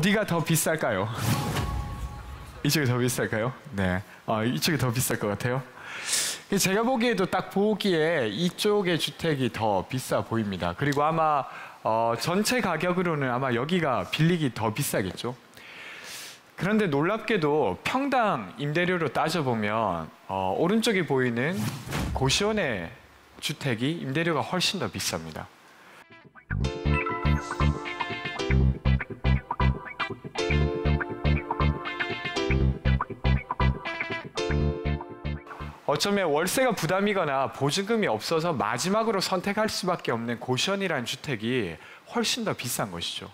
어디가 더 비쌀까요? 이쪽이 더 비쌀까요? 네, 이쪽이 더 비쌀 것 같아요. 제가 보기에도 딱 보기에 이쪽의 주택이 더 비싸 보입니다. 그리고 아마 전체 가격으로는 아마 여기가 빌리기 더 비싸겠죠. 그런데 놀랍게도 평당 임대료로 따져보면 오른쪽에 보이는 고시원의 주택이 임대료가 훨씬 더 비쌉니다. 어쩌면 월세가 부담이거나 보증금이 없어서 마지막으로 선택할 수밖에 없는 고시원이라는 주택이 훨씬 더 비싼 것이죠.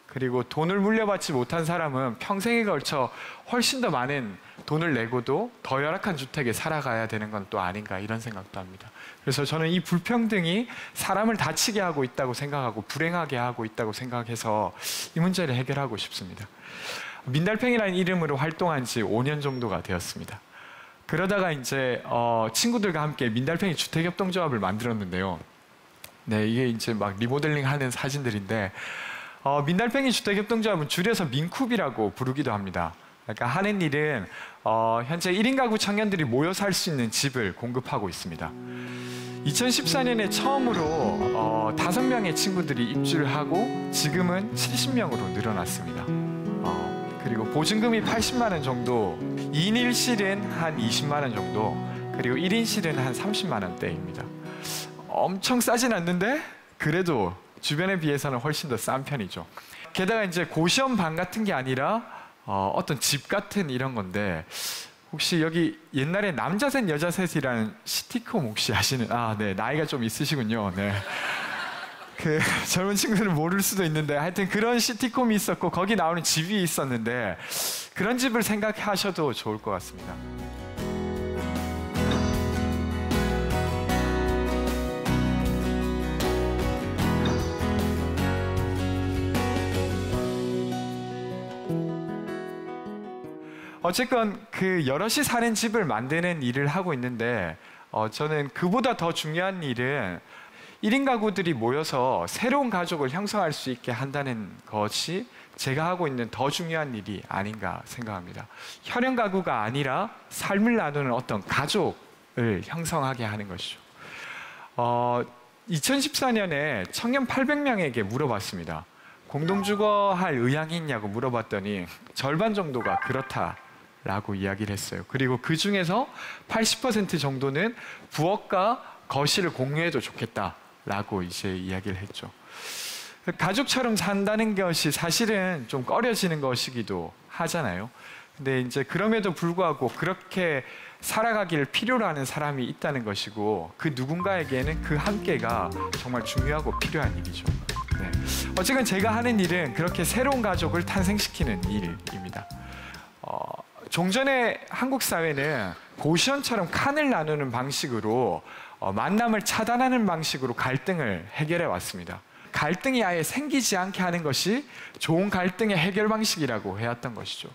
그리고 돈을 물려받지 못한 사람은 평생에 걸쳐 훨씬 더 많은 돈을 내고도 더 열악한 주택에 살아가야 되는 건 또 아닌가 이런 생각도 합니다. 그래서 저는 이 불평등이 사람을 다치게 하고 있다고 생각하고 불행하게 하고 있다고 생각해서 이 문제를 해결하고 싶습니다. 민달팽이라는 이름으로 활동한 지 5년 정도가 되었습니다. 그러다가 이제 친구들과 함께 민달팽이 주택협동조합을 만들었는데요. 네, 이게 이제 막 리모델링하는 사진들인데 민달팽이 주택협동조합은 줄여서 민쿱이라고 부르기도 합니다. 그러니까 하는 일은 현재 1인 가구 청년들이 모여 살 수 있는 집을 공급하고 있습니다. 2014년에 처음으로 5명의 친구들이 입주를 하고 지금은 70명으로 늘어났습니다. 그리고 보증금이 80만 원 정도, 2인 1실은 한 20만 원 정도, 그리고 1인 실은 한 30만 원대입니다. 엄청 싸진 않는데 그래도 주변에 비해서는 훨씬 더 싼 편이죠. 게다가 이제 고시원 방 같은 게 아니라 어떤 집 같은 이런 건데, 혹시 여기 옛날에 남자셋 여자셋이라는 시티콤 혹시 아시는? 네, 나이가 좀 있으시군요. 네. 그 젊은 친구들은 모를 수도 있는데 하여튼 그런 시티콤이 있었고 거기 나오는 집이 있었는데 그런 집을 생각하셔도 좋을 것 같습니다. 어쨌건 그 여럿이 사는 집을 만드는 일을 하고 있는데 저는 그보다 더 중요한 일은 1인 가구들이 모여서 새로운 가족을 형성할 수 있게 한다는 것이 제가 하고 있는 더 중요한 일이 아닌가 생각합니다. 혈연 가구가 아니라 삶을 나누는 어떤 가족을 형성하게 하는 것이죠. 2014년에 청년 800명에게 물어봤습니다. 공동주거할 의향이 있냐고 물어봤더니 절반 정도가 그렇다라고 이야기를 했어요. 그리고 그 중에서 80% 정도는 부엌과 거실을 공유해도 좋겠다라고 이제 이야기를 했죠. 가족처럼 산다는 것이 사실은 좀 꺼려지는 것이기도 하잖아요. 근데 이제 그럼에도 불구하고 그렇게 살아가기를 필요로 하는 사람이 있다는 것이고 그 누군가에게는 그 함께가 정말 중요하고 필요한 일이죠. 네. 어쨌든 제가 하는 일은 그렇게 새로운 가족을 탄생시키는 일입니다. 종전의 한국 사회는 고시원처럼 칸을 나누는 방식으로 만남을 차단하는 방식으로 갈등을 해결해 왔습니다. 갈등이 아예 생기지 않게 하는 것이 좋은 갈등의 해결 방식이라고 해왔던 것이죠.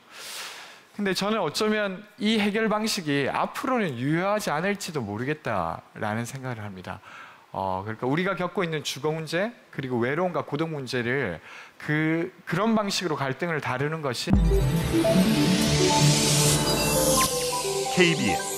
근데 저는 어쩌면 이 해결 방식이 앞으로는 유효하지 않을지도 모르겠다라는 생각을 합니다. 그러니까 우리가 겪고 있는 주거 문제 그리고 외로움과 고독 문제를 그런 방식으로 갈등을 다루는 것이 KBS